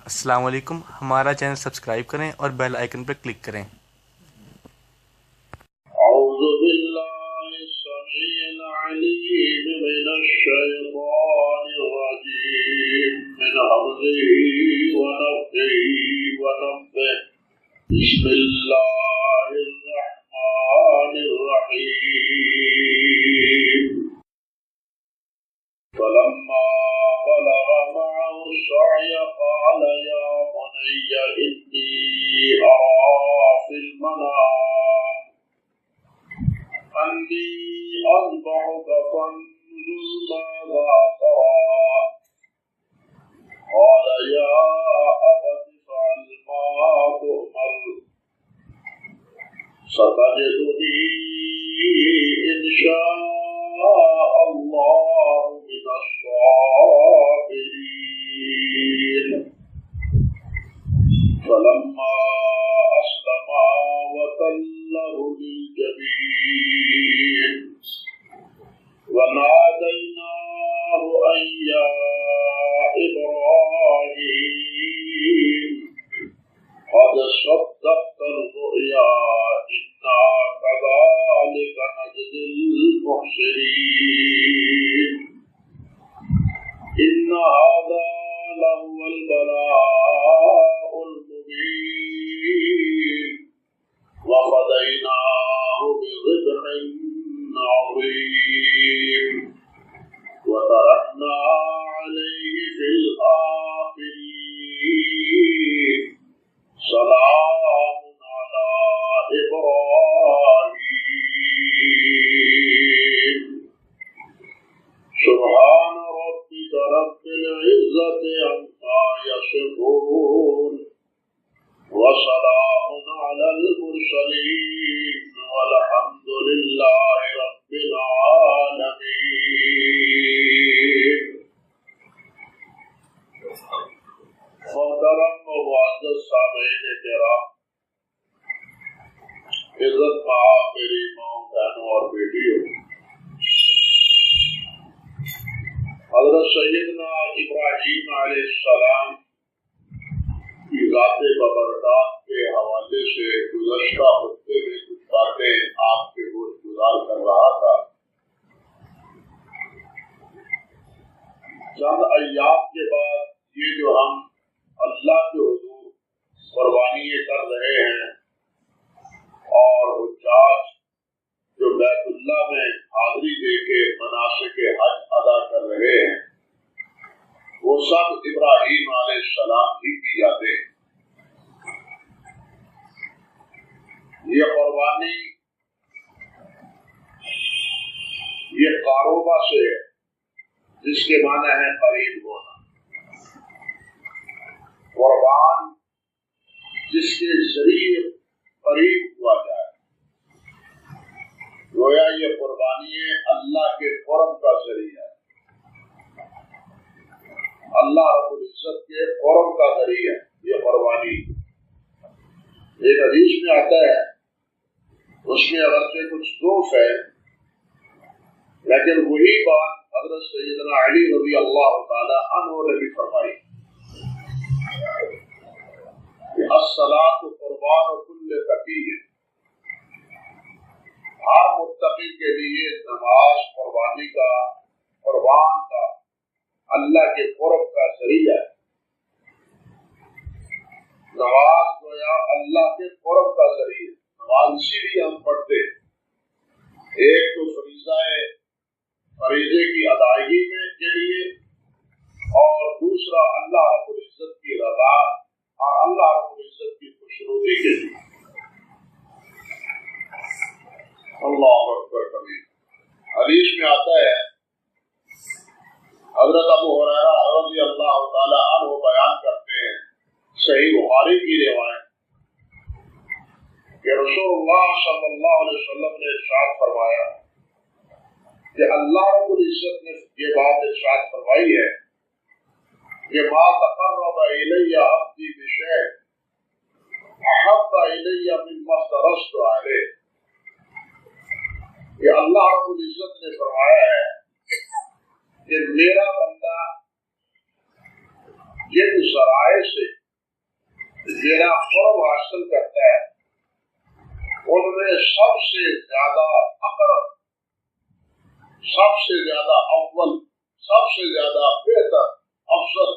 السلام علیکم، ہمارا چینل سبسکرائب کریں اور بیل آئیکن پر کلک کریں۔ اعوذ باللہ السمیع العلیم من الشیطان الرجیم من حمزه ونفخه ونفثه بسم اللہ الرحمن الرحیم فلما بلغ معه السعي قال يا بني إني أرى في المنام أني أذبحك فانظر ماذا ترى قال يا أبت افعل ما تؤمر ستجدني إن شاء الله من الصابرين فلما أسلما وتله للجبين وناديناه أن يا إبراهيم قد صدقت الرؤيا إنا كذلك نجزي المحسنين إن هذا لهو البلاء المبين وفديناه بذبح عظيم وتركنا عليه في الآخرين سلام على إبراهيم سبحان ربك رب العزة عما يصفون وسلام على المرسلين والحمد لله رب العالمين۔ محترم و معزز سامعین کرام، عزت مآب میری ماں بہنوں اور بیٹیوں، حضرت سیدنا ابراہیم علیہ السلام کی ذات ببرکات کے حوالے سے گزشتہ ہفتے میں کچھ باتیں آپ کے گوش گزار کر رہا تھا۔ چند ایام کے بعد یہ جو ہم اللہ کے حضور قربانی کر رہے ہیں اور حجاج جو بیت اللہ میں حاضری دے کے مناسک حج ادا کر رہے ہیں، وہ سب ابراہیم علیہ السلام ہی کی یادیں ہیں۔ یہ قربانی یہ قاروبہ سے ہے، جس کے معنی ہے قریب ہونا، قربان جس کے ذریعے قریب ہوا جائے۔ گویا یہ قربانی اللہ کے قرب کا ذریعہ ہے، اللہ رب العزت کے قرب کا ذریعہ ہے یہ قربانی۔ ایک حدیث میں آتا ہے، اس میں اگرچہ کچھ ضعف ہے، لیکن وہی بات حضرت سیدنا علی رضی اللہ تعالی عنہ نے بھی فرمائی کہ الصلاۃ قربان کل تقی، ہر متقی کے لیے نماز قربانی کا، قربان کا، اللہ کے قرب کا ذریعہ ہے۔ نماز گویا اللہ کے قرب کا ذریعہ، نماز اسی لیے ہم پڑھتے ہیں، ایک تو فریضے کی ادائیگی میں کے لیے، اور دوسرا اللہ رب العزت کی رضا اور اللہ رب العزت کی خوشنودی کے لیے۔ اللہ اکبر کبیر۔ حدیث میں آتا ہے، حضرت ابو ہریرہ رضی اللہ تعالی عنہ بیان کرتے ہیں، صحیح بخاری کی روایت، کہ رسول اللہ صلی اللہ علیہ وسلم نے ارشاد فرمایا کہ اللہ رب العزت نے یہ بات ارشاد فرمائی ہے کہ ما تقرب الی عبدی بشیء احب الی مما افترضت علیہ، کہ اللہ رب العزت نے فرمایا ہے کہ میرا بندہ جن ذرائع سے میرا قرب حاصل کرتا ہے ان میں سب سے زیادہ اقرب، سب سے زیادہ اول، سب سے زیادہ بہتر، افضل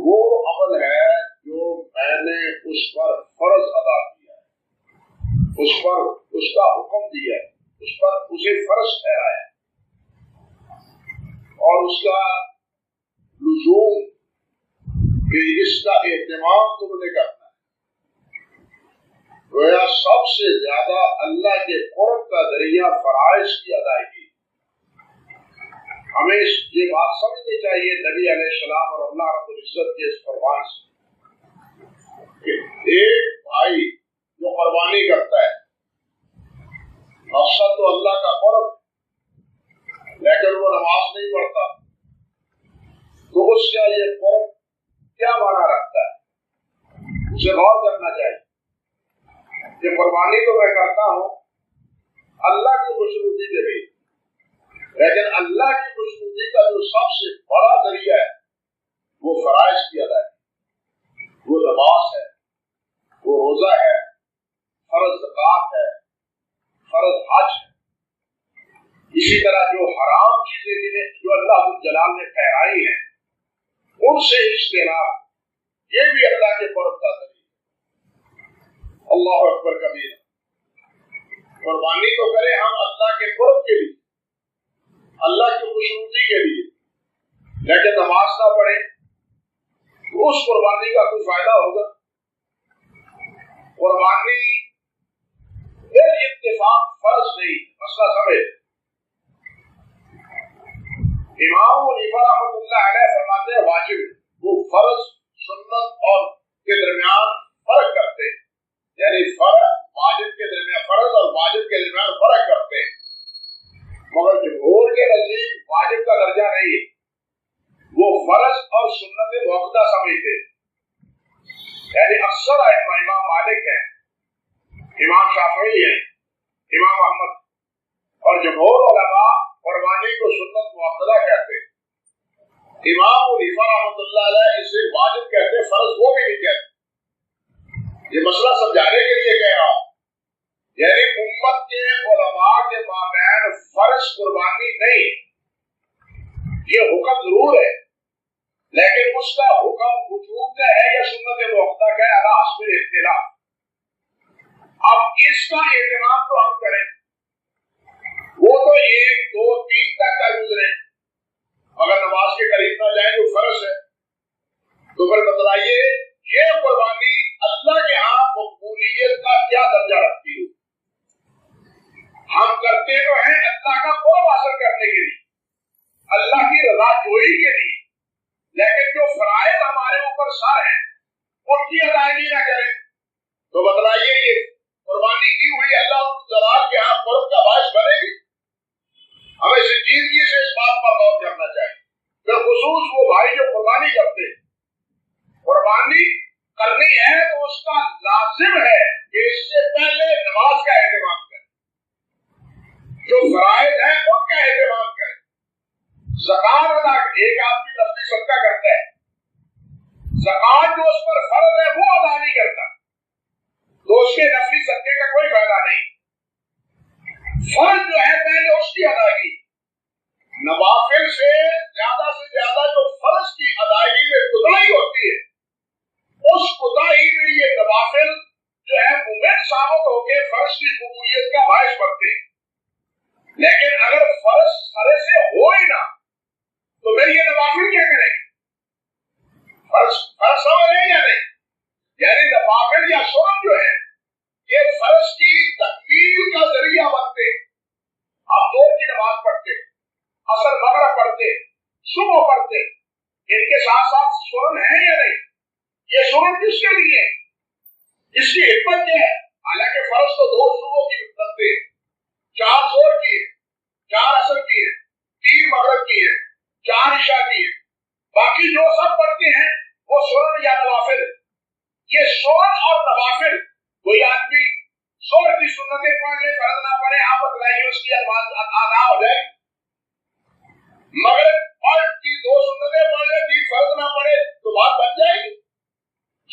وہ عمل ہے جو میں نے اس پر فرض ادا کیا ہے، اس پر اس کا حکم دیا ہے، اس پر اسے فرض ٹھہرایا ہے اور اس کا لزوم کہ اس کا اہتمام تم نے کرنا ہے۔ گویا سب سے زیادہ اللہ کے قرب کا ذریعہ فرائض کی ادائیگی۔ ہمیں یہ بات سمجھنی چاہیے نبی علیہ السلام اور اللہ رب العزت کے اس فرمان سے کہ ایک بھائی جو قربانی کرتا ہے، مقصد تو اللہ کا قرب، لیکن وہ نماز نہیں پڑھتا، تو اس کا یہ قرب کیا معنی رکھتا ہے؟ اسے غور کرنا چاہیے کہ قربانی تو میں کرتا ہوں اللہ کی خوشنودی کے لیے، لیکن اللہ کی خوشنودی کا جو سب سے بڑا ذریعہ ہے وہ فرائض کی ادائیگی، وہ نماز ہے، وہ روزہ ہے، فرض زکات ہے، فرض حج ہے۔ اسی طرح جو حرام چیزیں جو اللہ جلال نے ٹھہرائی ہیں ان سے اجتناب، یہ بھی اللہ کے قرب کا ذریعہ۔ اللہ اکبر کبیر۔ قربانی تو کریں ہم اللہ کے قرب کے لیے، اللہ کی خوشنودی کے لیے، لیکن نماز نہ پڑھیں تو اس قربانی کا کوئی فائدہ ہوگا؟ قربانی بے اتفاق فرض نہیں، مسئلہ سمجھ۔ امام حنیفہ رحمۃ اللہ علیہ فرماتے ہیں واجب، وہ فرض سنت اور کے درمیان فرق کرتے ہیں، یعنی فرض واجب کے درمیان، فرض اور واجب کے درمیان فرق کرتے ہیں، مگر جمہور کے نزدیک واجب کا درجہ نہیں ہے، وہ فرض اور سنت موقع سمجھتے ہیں۔ یعنی اکثر امام مالک ہیں، امام شافعی ہیں، امام احمد اور جمہور علماء قربانی کو سنت مؤکدہ کہتے ہیں۔ امام حنیفہ رحمۃ اللہ علیہ اسے واجب کہتے ہیں، فرض وہ بھی نہیں کہتے۔ یہ مسئلہ سمجھانے کے لیے کہہ رہا ہوں، یعنی امت کے علماء کے مابین فرض قربانی نہیں، یہ حکم ضرور ہے، لیکن اس کا حکم وجوب کا ہے یا سنت مؤکدہ کا ہے، علی حسب اختلاف۔ اب اس کا اہتمام تو ہم کریں، وہ تو 1 2 3 تک کا گزرے، اگر نماز کے قریب نہ جائیں تو فرض ہے، تو پھر بتلائیے یہ قربانی اللہ کے ہاں مقبولیت کا کیا درجہ رکھتی ہو؟ ہم کرتے تو ہیں اللہ کا قرب حاصل کرنے کے لیے، اللہ کی رضا جوئی کے لیے، لیکن جو فرائض ہمارے اوپر سر ہیں ان کی ادائیگی نہ کریں تو بتلائیے یہ قربانی کی ہوئی اللہ جلال کے ہاں قرب کا باعث بنے گی؟ ہمیں سنجیدگی سے اس بات پر غور کرنا چاہیے۔ بالخصوص وہ بھائی جو قربانی کرتے ہیں، قربانی کرنی ہے تو اس کا لازم ہے کہ اس سے پہلے نماز کا اہتمام کریں، جو فرائض ہیں ان کا اہتمام کریں، زکات ادا کریں۔ ایک آدمی نفلی صدقہ کرتا ہے، زکات جو اس پر فرض ہے وہ ادا نہیں کرتا تو اس کے نفلی صدقے کا کوئی فائدہ نہیں۔ فرض جو ہے پہلے اس کی ادائیگی، نوافل سے زیادہ جو فرض کی ادائیگی میں کوتاہی ہوتی ہے، اس کوتاہی میں یہ نوافل جو ہے مومن ثابت ہو کے فرض کی قبولیت کا باعث بنتے ہیں۔ لیکن اگر فرض سرے سے ہو ہی نہ تو پھر یہ نوافل کیا کریں گے؟ فرض سمجھ رہے یا نہیں؟ یعنی نوافل یا سنن جو ہے یہ فرض کی تکمیل کا ذریعہ بنتے ہیں۔ آپ 2 کی نماز پڑھتے، عصر مغرب پڑھتے، صبح پڑھتے، ان کے ساتھ ساتھ سنن ہے یا نہیں؟ یہ سنن کس کے لیے؟ اس کی حکمت کیا ہے؟ حالانکہ فرض تو 2 صبح کی پڑھتے، 4 ظہر کی ہے، 4 عصر کی ہے، 3 مغرب کی ہے، 4 عشاء کی ہے، باقی جو سب پڑھتے ہیں وہ سنن یا نوافل۔ یہ سنن اور نوافل، کوئی آدمی ظہر کی سنتیں پڑھ لے، فرض نہ پڑھے، آپ بتلائیے اس کی نماز ادا ہو جائے؟ مغرب اور کی 2 سنتیں پڑھ لے، 3 فرض نہ پڑھے تو بات بن جائے گی؟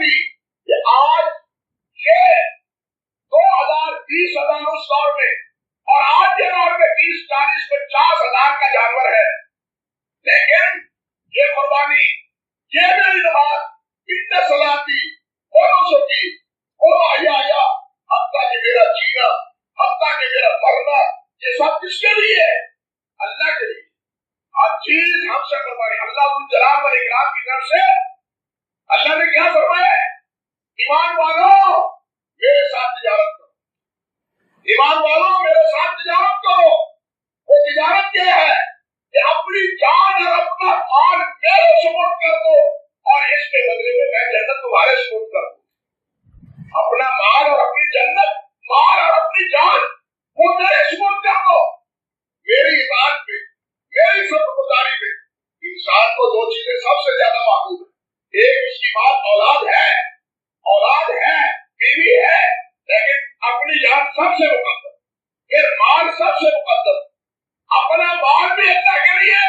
تھی کہ آج یہ 20,000 20,000 اس دور میں اور آج کے دور میں 30 40 50 ہزار کا جانور ہے، لیکن یہ قربانی، یہ میری نماز اتنے سلام کی بولوں سے کی اور آیا حتیٰ کہ میرا جینا، حتیٰ کہ میرا مرنا، یہ سب کس کے لیے ہے؟ اللہ کے لیے۔ ہر چیز ہم سے قربانی اللہ الجلال والاکرام کی طرف سے اللہ نے کیا فرمایا ہے؟ ایمان والوں میرے ساتھ تجارت کرو، ایمان والوں میرے ساتھ تجارت کرو۔ وہ تجارت کیا ہے کہ اپنی جان اور اپنا مال میرے سپورٹ کر دو اور اس کے بدلے میں جنت تمہارے سپورٹ کر دوں۔ اپنا مال اور اپنی جنت، مال اور اپنی جان وہ میرے سپورٹ کر دو۔ میری اطاعت میں، میری فرمانبرداری میں انسان کو دو چیزیں سب سے زیادہ محبوب ہے، ایک اس کی بات اولاد ہے، بیوی ہے، لیکن اپنی جان سب سے مقدم، پھر مال سب سے مقدم، اپنا مال بھی اللہ کے لیے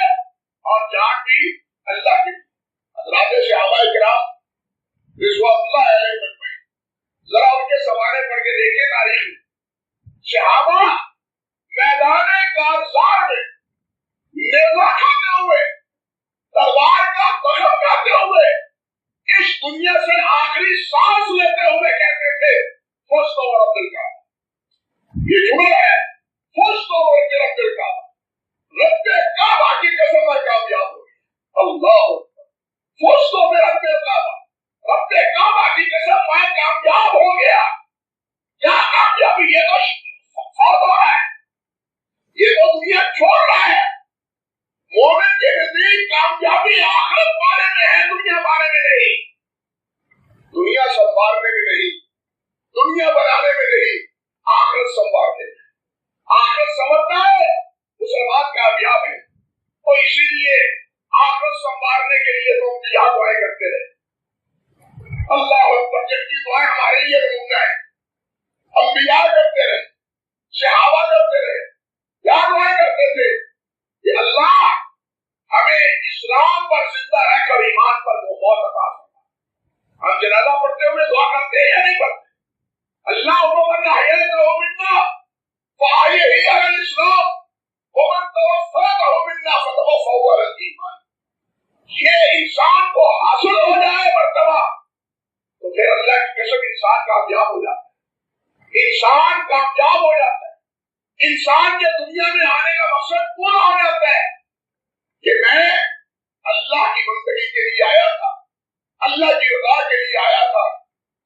اور جان بھی اللہ کے لیے۔ حضرات صحابہ کرام رضوان اللہ علیہم اجمعین، ذرا ان کے سوارے پڑھ کے دیکھیں تاریخ میں، صحابہ میدان کارزار میں نیزہ کھاتے ہوئے، تلوار کا زخم کھاتے ہوئے، اس دنیا سے آخری سانس لیتے ہوئے کہتے تھے فزت ورب الکعبہ۔ یہ جملہ ہے فزت ورب الکعبہ، رب کعبہ کی قسم میں کامیاب ہو گیا۔ اللہ فزت برب الکعبہ، رب کعبہ کی قسم میں کامیاب ہو گیا۔ کیا کامیابی؟ یہ تو فوت ہے، یہ تو دنیا چھوڑ رہا ہے۔ مومن کے نزدیک کامیابی آخرت بارے میں ہے، دنیا بارے میں نہیں۔ دنیا سنوارنے میں نہیں، دنیا بنانے میں نہیں، آخرت سنوارنے میں۔ آخرت سنورتا ہے مسلمان کامیاب ہے، اور اسی لیے آخرت سنوارنے کے لیے تو انبیاء دعائیں کرتے رہے۔ اللہ اکبر، جن کی دعائیں ہمارے لیے نمونہ ہے، انبیاء کرتے رہے، صحابہ کرتے رہے، کیا دعائیں کرتے تھے کہ اللہ ہمیں اسلام پر زندہ رہ کر ایمان پر موت عطا فرما۔ ہم جنازہ پڑھتے ہوئے دعا کرتے ہیں یا نہیں کرتے؟ اللہ من احییتہ منا فاحیہ علی الاسلام ومن توفیتہ منا فتوفہ علی الایمان۔ یہ انسان کو حاصل ہو جائے مرتبہ تو پھر اللہ کی قسم انسان کامیاب ہو جاتا ہے، انسان کامیاب ہو جاتا ہے، انسان کے دنیا میں آنے کا مقصد پورا ہو جاتا ہے کہ میں اللہ کی بندگی کے لیے آیا تھا، اللہ کی رضا کے لیے آیا تھا،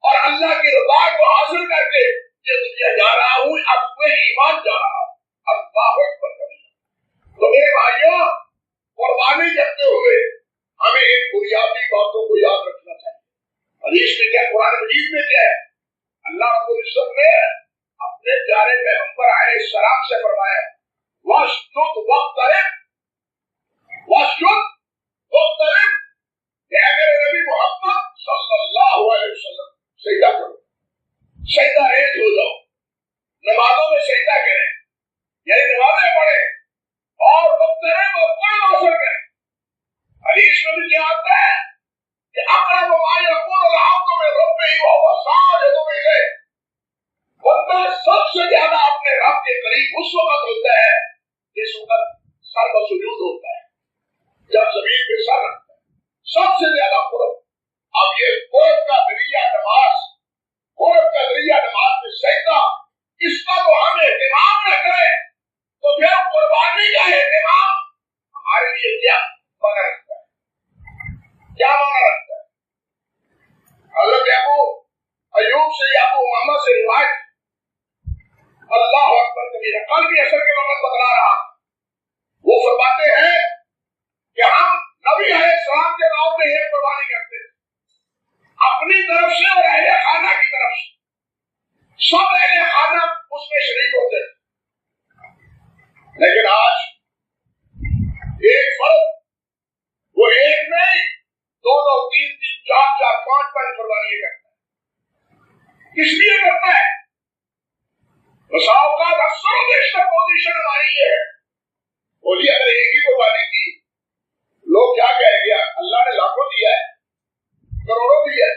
اور اللہ کی رضا کو حاصل کر کے یہ دنیا جا رہا ہوں، اب میں ایمان جا رہا ہوں۔ اللہ اکبر کبیرہ۔ تو میرے بھائیوں، قربانی کرتے ہوئے ہمیں ان بنیادی باتوں کو یاد رکھنا چاہیے۔ حدیث میں کیا، قرآن مجید میں کیا ہے؟ اللہ رب العزت نے اپنے پیارے پیغمبر علیہ السلام سے فرمایا وَاسْجُدْ وَاقْتَرِب، وَاسْجُدْ وَاقْتَرِب، کہ اے میرے نبی محمد صلی اللہ علیہ وسلم سجدہ کرو، سجدہ ریز ہو جاؤ، نمازوں میں سجدہ کریں، یعنی نمازیں پڑھیں اور وَاقْتَرِب اور قرب حاصل کریں۔ حدیث میں بھی کیا آتا ہے کہ اقرب ما یکون العبد من ربہ وہو ساجد الیہ، بندہ سب سے زیادہ اپنے رب کے قریب اس وقت ہوتا ہے جس وقت سر بسجود ہوتا ہے، جب زمین پہ سر رکھتا ہے، سب سے زیادہ قرب۔ اب یہ قرب کا ذریعہ نماز، قرب کا ذریعہ نماز میں سجدہ، اس کا تو ہم اہتمام نہ کریں تو پھر قربانی کا اہتمام ہمارے لیے کیا بنا رکھتا ہے، کیا بنا رکھتا ہے؟ حضرت ابو ایوب سے، ابو امامہ سے روایت، اللہ اکبر کبیرہ، کل بھی عصر کے وقت بتلا رہا، وہ فرماتے ہیں کہ ہم نبی علیہ السلام کے دور میں ایک قربانی کرتے تھے، اپنی طرف سے اور اہل خانہ کی طرف سے، سب اہل خانہ اس میں شریک ہوتے تھے۔ لیکن آج ایک فرد، وہ ایک نہیں، دو دو تین تین چار چار پانچ پانچ قربانی کرتا ہے۔ کس لیے کرتا ہے؟ بسا اوقات اکثر و بیشتر پوزیشن ہماری یہ ہے، بولیے اگر ایک ہی قربانی کی لوگ کیا کہیں گے؟ اللہ نے لاکھوں دیا ہے، کروڑوں دیا ہے،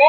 2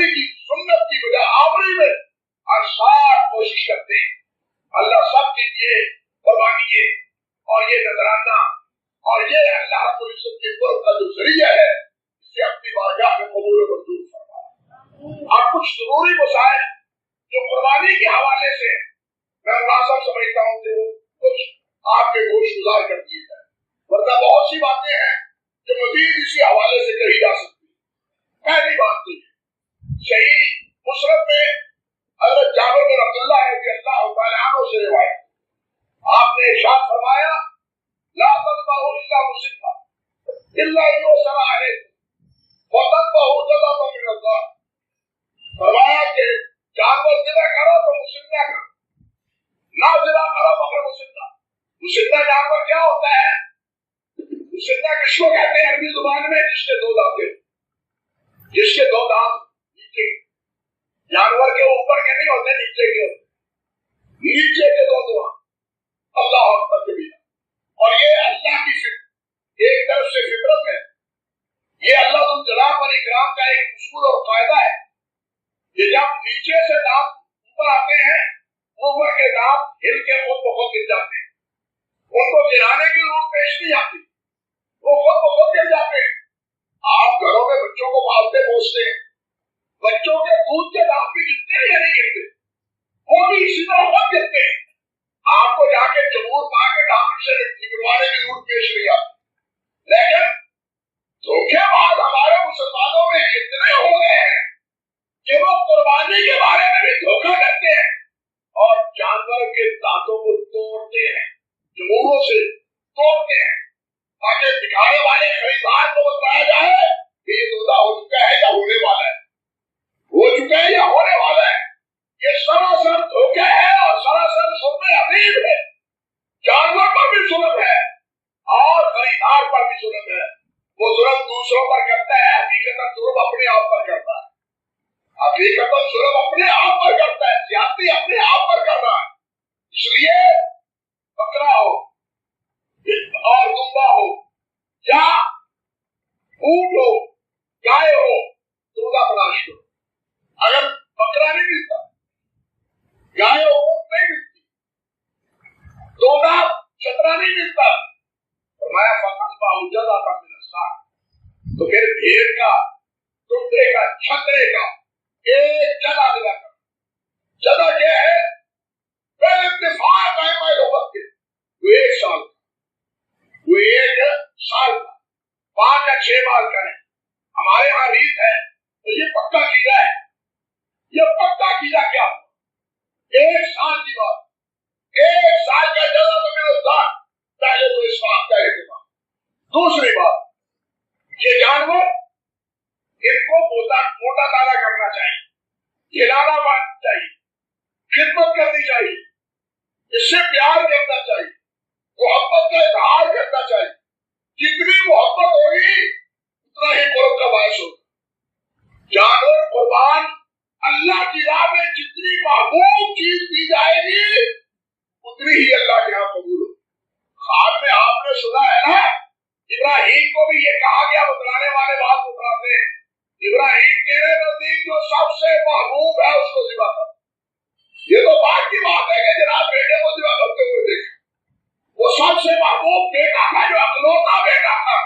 نبی کی سنت کی وجہ آوری میں ہر سال کوشش کرتے ہیں اللہ سب کے لیے قربانی ہے اور یہ نذرانہ اور یہ اللہ رب العزت کے قرب کا جو ذریعہ ہے اسے اپنی بارگاہ میں قبول و منظور فرمائے۔ اب کچھ ضروری مسائل جو قربانی کے حوالے سے میں مناسب سمجھتا ہوں کہ وہ کچھ آپ کے گوش گزار کر دیے جائے، ورنہ بہت سی باتیں ہیں جو مزید اسی حوالے سے کہی جا سکتی ہیں۔ پہلی بات تو یہ صحیح مسلم میں حضرت جابر بن عبداللہ رضی اللہ تعالیٰ عنہ سے روایت آپ نے ارشاد فرمایا لا تذبحوا الا مسنّا الا یؤثر علیکم وتذبحوا جزاء من اللہ، فرمایا کہ جانور ذبح کرو تو مسنّا کرو، نہ ذبح کرو مگر مسنّا۔ مسنّا جانور کیا ہوتا ہے؟ مسنّا کس کو کہتے ہیں عربی زبان میں؟ جس کے دو دانت، جس کے دو دانت نیچے، جانور کے اوپر کے نہیں ہوتے، نیچے کے ہوتے، نیچے کے دو دانت۔ اللہ اکبر کبیرہ۔ اور یہ اللہ کی فطرت، ایک طرف سے فطرت ہے، یہ اللہ الجلال اور اکرام کا ایک اصول اور قاعدہ ہے کہ جب نیچے سے دانت اوپر آتے ہیں، اوپر کے دانت ہل کے خود بخود گر جاتے ہیں، ان کو گرانے کی ضرورت پیش نہیں آتی، وہ خود بخود گر جاتے ہیں۔ آپ گھروں میں بچوں کو پالتے پوستے ہیں، بچوں کے دودھ کے دانت بھی گرتے ہیں یا نہیں گرتے؟ وہ بھی اسی طرح خود گرتے ہیں، آپ کو جا کے جمہور پا کے ڈاکٹر سے نکلوانے کی ضرورت پیش نہیں آتی۔ لیکن دھوکے باز ہمارے مسلمانوں میں اتنے ہو گئے ہیں کہ وہ قربانی کے بارے میں بھی دھوکہ کرتے ہیں اور جانور کے دانتوں کو توڑتے ہیں، جمہوروں سے توڑتے ہیں تاکہ دکھانے والے خریدار کو بتایا جائے کہ یہ سودا ہو چکا ہے یا ہونے والا ہے، ہو چکا ہے یا ہونے والا ہے۔ یہ سراسر دھوکہ ہے اور سراسر ظلم عظیم ہے، جانور پر بھی ظلم ہے اور خریدار پر بھی ظلم ہے۔ وہ ظلم دوسروں پر کرتا ہے، حقیقت ظلم اپنے آپ پر کرتا ہے، حقیقت ظلم اپنے آپ پر کرتا ہے، زیادتی اپنے آپ پر کر رہا ہے۔ اس لیے بکرا ہو اور دمبا ہو یا اونٹ ہو، گائے ہو، دودھا تلاش کرو۔ اگر بکرا نہیں ملتا، گائے اور اونٹ نہیں ملتی، دودھا چترا نہیں ملتا، فرمایا فقط باوجود آتا تو پھر بھیڑ کا، ٹنڈے کا، چھترے کا ایک جگہ دلا کر، جگہ کیا ہے؟ پہلے اتفاق آئے مائل وقت کے وہ ایک سال کا، وہ ایک سال کا 5 یا 6 مال کا ہے۔ ہمارے یہاں ریت ہے تو یہ پکا کیڑا ہے، یہ پکا کیڑا کیا ہو؟ 1 سال کی بات، 1 سال کا جگہ تو میرے ساتھ پہلے تو اس بات کا اہتمام۔ دوسری بات، یہ جانور ان کو موٹا تازہ کرنا چاہیے، کھلانا چاہیے، خدمت کرنی چاہیے، اس سے پیار کرنا چاہیے، محبت کا اظہار کرنا چاہیے۔ جتنی محبت ہوگی اتنا ہی قرب کا باعث ہوگا۔ جانور قربان اللہ کی راہ میں جتنی محبوب چیز دی جائے گی اتنی ہی اللہ کے یہاں قبول ہوگی۔ خواب میں آپ نے سنا ہے نا، ابراہیم کو بھی یہ کہا گیا، بتلانے والے بات بتلاتے ہیں، ابراہیم تیرے نزدیک جو سب سے محبوب ہے اس کو ذبح کر۔ یہ تو بات کی بات ہے کہ جناب بیٹے کو ذبح کرتے ہوئے دیکھیں، وہ سب سے محبوب بیٹا تھا، جو اکلوتا بیٹا تھا،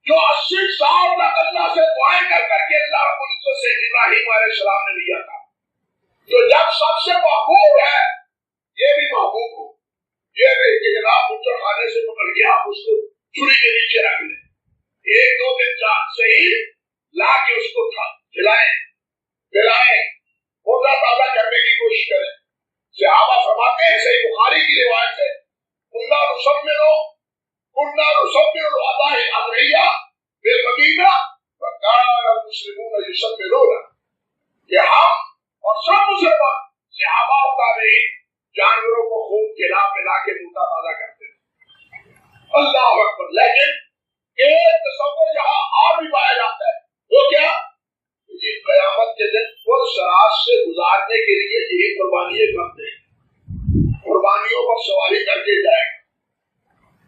جو 80 سال تک اللہ سے دعائیں کر کر کے اللہ رب العزت سے ابراہیم علیہ السلام نے لیا تھا۔ تو جب سب سے محبوب ہے یہ بھی محبوب ہو، یہ بھی کہ جناب بچر خانے سے پکڑ کے آپ اس کو چوری کے نیچے رکھ لیں، 1-2 دن سے ہی لا کے اس کو کھلائیں پلائیں، موٹا تازہ کرنے کی کوشش کریں۔ صحابہ فرماتے ہیں، صحیح بخاری کی روایت ہے، کننا نسمر الوضاء الاضحیہ بالمدینہ وکان المسلمون یسمرون، کہ ہم اور سب مسلمان صحابہ و تابعین جانوروں کو خوب کھلا پلا کے موٹا تازہ کرتے ہیں۔ اللہ اکبر۔ لیکن ایک تصور یہاں اور بھی پایا جاتا ہے، وہ کیا؟ یہ قیامت کے دن پرسراج سے گزارنے کے لیے یہی قربانیاں کرتے ہیں، قربانیوں پر سواری کر کے جائے گا،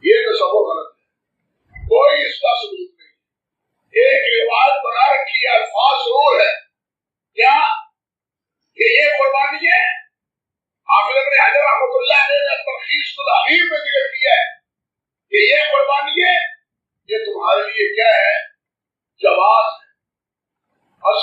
یہ تصور غلط ہے، کوئی اس کا ثبوت نہیں۔ ایک روایت بنا رکھی ہے، الفاظ ضرور ہے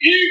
3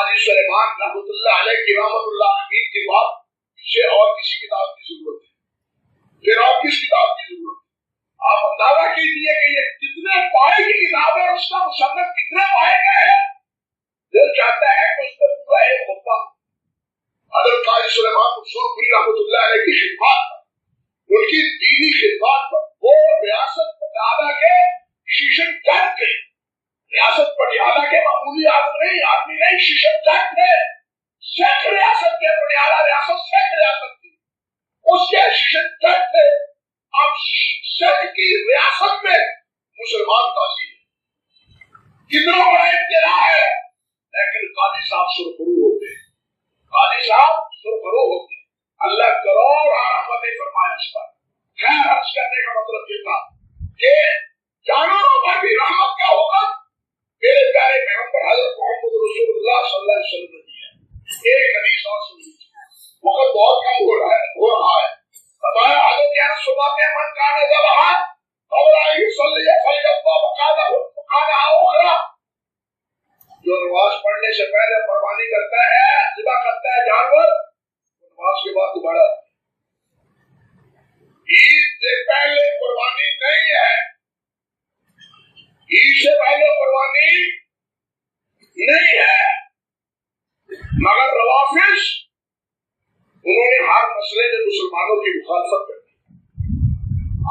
قاضی سلیمان رحمۃ اللہ علیہ کی رحمۃ اللہ امین کے بعد اسے اور کسی کتاب کی ضرورت ہے؟ پھر اور کس کتاب کی ضرورت ہے؟ آپ اندازہ کیجیے کہ یہ کتنے پائے کی کتاب ہے اور اس کا مصنف کتنے پائے کا ہے. دل چاہتا ہے کہ اس کو پورا ایک خطبہ حضرت قاضی سلیمان منصور پوری رحمۃ اللہ علیہ کی خدمات پر، ان کی دینی خدمات پر، وہ ریاست پٹیالہ کے شیشن جج تھے. ریاست پٹیالہ کے معمولی آدمی نہیں شیشن جج تھے. سکھ ریاست کے پٹیالہ ریاست سکھ ریاست تھی، اس کے شیشن جج تھے. اب سکھ کی ریاست میں مسلمان قاضی ہے، کتنا بڑا ابتلا ہے. لیکن قاضی صاحب سرخرو ہوتے ہیں، قاضی صاحب سرخرو ہوتے ہیں. اللہ کروڑ رحمت فرمایا اس پر. خیر عرض کرنے کا مطلب یہ تھا کہ جانوروں پر بھی رحمت کا حکم میرے پیارے پیغمبر حضرت محمد رسول اللہ صلی اللہ علیہ وسلم نے دیا. ایک حدیث اور سن لیجیے، وقت بہت کم ہو رہا ہے. فرمایا حضرت یا رسول اللہ کے من کانا ذبحا قبل ان یصلی فلیقض وقالها اخرى. جو نماز پڑھنے سے پہلے قربانی کرتا ہے، ذبح کرتا ہے جانور، نماز کے بعد دوبارہ عید سے پہلے قربانی نہیں ہے، عید سے پہلے قربانی نہیں ہے. مگر روافض انہوں نے ہر مسئلے میں مسلمانوں کی مخالفت کر دی.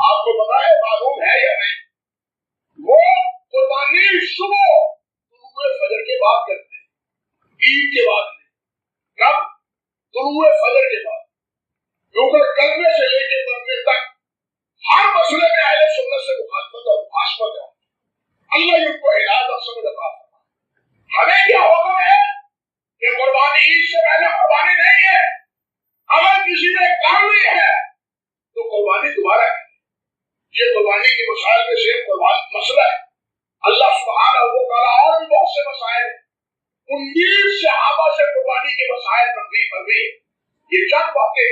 آپ کو پتا ہے، معلوم ہے یا نہیں، وہ قربانی صبح طلوع فجر کے بعد کرتے ہیں، عید کے بعد نہیں. کب؟ طلوع فجر کے بعد. کیونکہ کلمے سے لے کے مرنے تک ہر مسئلے میں اہل سنت سے مخالفت اور مخالفت ہے. اللہ ان کو ہدایت اور سمجھ عطا فرمائے. ہمیں کیا حکم ہے کہ قربانی عید سے پہلے قربانی نہیں ہے. اگر کسی نے کر لی ہے تو قربانی دوبارہ کرے. یہ قربانی کے مسائل میں سے قربانی مسئلہ ہے. اللہ سبحانہ و تعالیٰ اور بھی بہت سے مسائل 19 صحابہ سے قربانی کے مسائل فرمی. یہ چند باتیں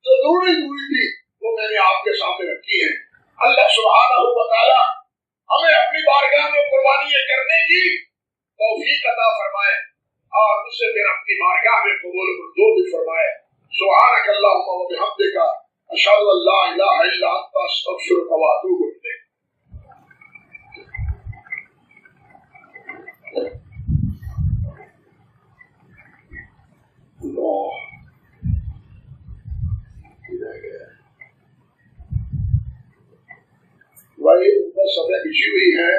جو ضروری تھی وہ میں نے آپ کے سامنے رکھی ہیں. اللہ سبحانہ و تعالیٰ ہمیں اپنی بارگاہ میں قربانی کرنے کی توفیق عطا فرمائے اور اسے پھر اپنی بارگاہ میں قبول منظور بھی فرمائے. سبحانک اللہم و بحمدک اشہد ان لا الہ الا انت استغفرک و اتوب الیک. بھائی اوپر سطح بچھی ہوئی ہے،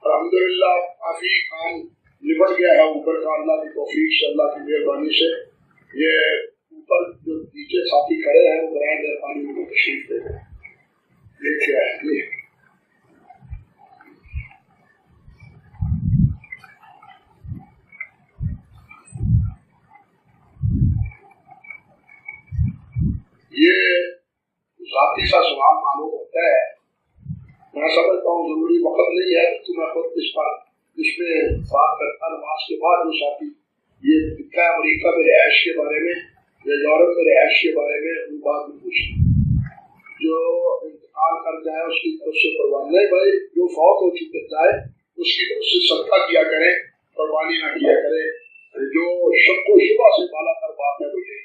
الحمدللہ کافی کام نبٹ گیا ہے اوپر کا. اللہ کی توفیق سے، اللہ کی مہربانی سے یہ اوپر جو نیچے ساتھی کھڑے ہیں وہ برائے مہربانی میں تشریف دے دیں. یہ کیا ہے؟ یہ ذاتی سا سوال معلوم ہوتا ہے. میں سمجھتا ہوں ضروری وقت نہیں ہے تو میں خود اس میں بات کرتا. نماز کے بعد جو ساتھی یہ لکھا ہے امریکہ میں رہائش کے بارے میں یا یورپ میں رہائش کے بارے میں، ان بات میں پوچھیں جو انتقال کر جائے اس کی طرف سے قربانی نہیں. بھائی جو فوت ہو چکے جائے اس کی طرف سے صدقہ کیا کرے، قربانی نہ کیا کرے. جو شک و شبہ سے بالا تر بات ہے وہ یہی.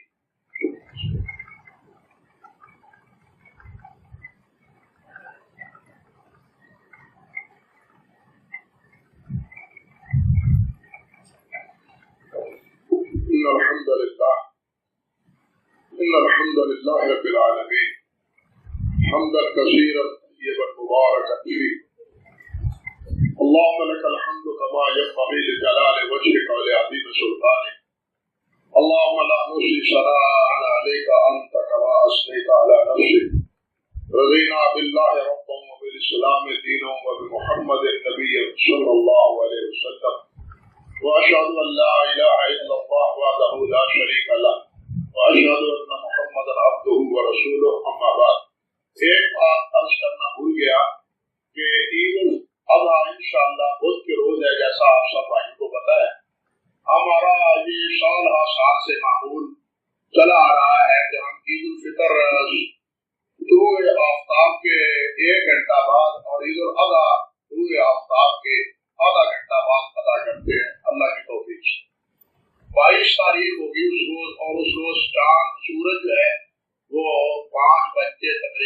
إن الحمد لله رب العالمين حمدا كثيرا طيبا مباركا فيه. اللهم لك الحمد كما ينبغي لجلال وجهك ولعظيم سلطانك. اللهم لا نحصي ثناء عليك أنت كما أثنيت على نفسك. رضينا بالله ربا وبالإسلام دينا وبمحمد نبيا صلى الله عليه وسلم. وأشهد أن لا إله إلا الله وحده لا شريك له وأشهد أن محمدا عبده ورسوله. أما بعد. ایک بات عرض کرنا بھول گیا کہ عید الاضحیٰ انشاءاللہ بدھ کے روز ہے، جیسا آپ سب بھائیوں کو پتہ ہے. ہمارا یہ سال ہر سال سے معمول چلا آ رہا ہے کہ ہم عید الفطر طلوع آفتاب کے 1 گھنٹہ بعد اور عید الاضحیٰ طلوع آفتاب کے آدھا گھنٹہ بعد ادا کرتے ہیں. اللہ کی توفیق سے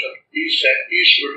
36-37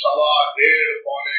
1:15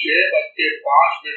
6:05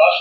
10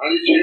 6:05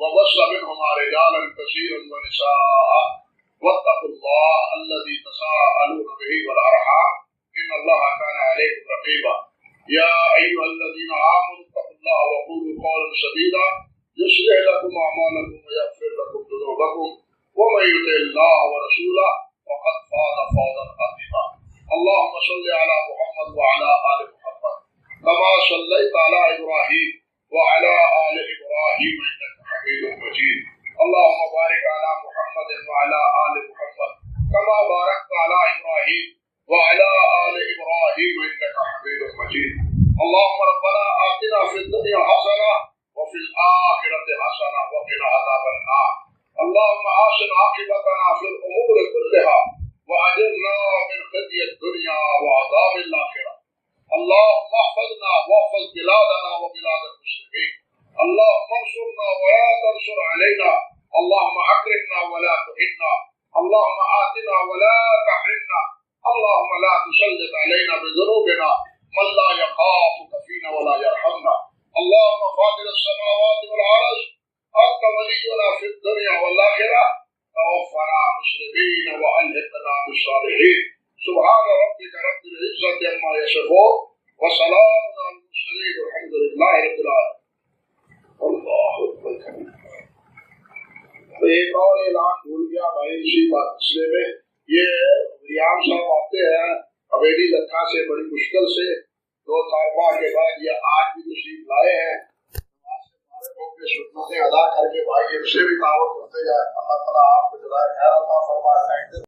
وبث منهما رجالا كثيرا ونساء واتقوا الله الذي تساءلون به والأرحام إن الله كان عليكم رقيبا. يا أيها الذين آمنوا اتقوا الله وقولوا قولا سديدا يصلح لكم أعمالكم ويغفر لكم ذنوبكم ومن يطع الله ورسوله فقد فاز فوزا عظيما. اللهم صل على محمد وعلى آل محمد كما صليت على إبراهيم وعلى آل إبراهيم إنك حميد مجيد. اللهم بارك على محمد وعلى آل محمد كما باركت على إبراهيم وعلى آل إبراهيم إنك حميد مجيد. اللهم ربنا آتنا في الدنيا حسنة وفي الآخرة حسنة وقنا عذاب النار. اللهم أحسن عاقبتنا في الأمور كلها وأجرنا من خزي الدنيا وعذاب الآخرة. اللهم احفظنا واحفظ بلادنا وبلاد المسلمين. اللهم انصرنا ولا تنصر علينا. اللهم أكرمنا ولا تهنا. اللهم آتنا ولا تحرمنا. اللهم لا تسلط علينا بذنوبنا من لا يخافك فينا ولا يرحمنا. اللهم فاطر السماوات والأرض أنت ولينا في الدنيا والآخرة توفنا مسلمين وألحقنا بالصالحين. سبحان ربك رب العزة عما يصفون وسلام على المرسلين والحمد لله رب العالمين. اللہ اکبر. ایک اور اعلان بھول گیا بھائی اسی سلسلے میں. یہ ریاض صاحب آتے ہیں حویلی لکھا سے بڑی مشکل سے 2 طالبہ کے بعد یہ آج بھی تشریف لائے ہیں. سنتیں ادا کر کے بھائی ان سے بھی تعاون کرتے جائے. اللہ تعالیٰ آپ کو جزائے خیر عطا فرمائے.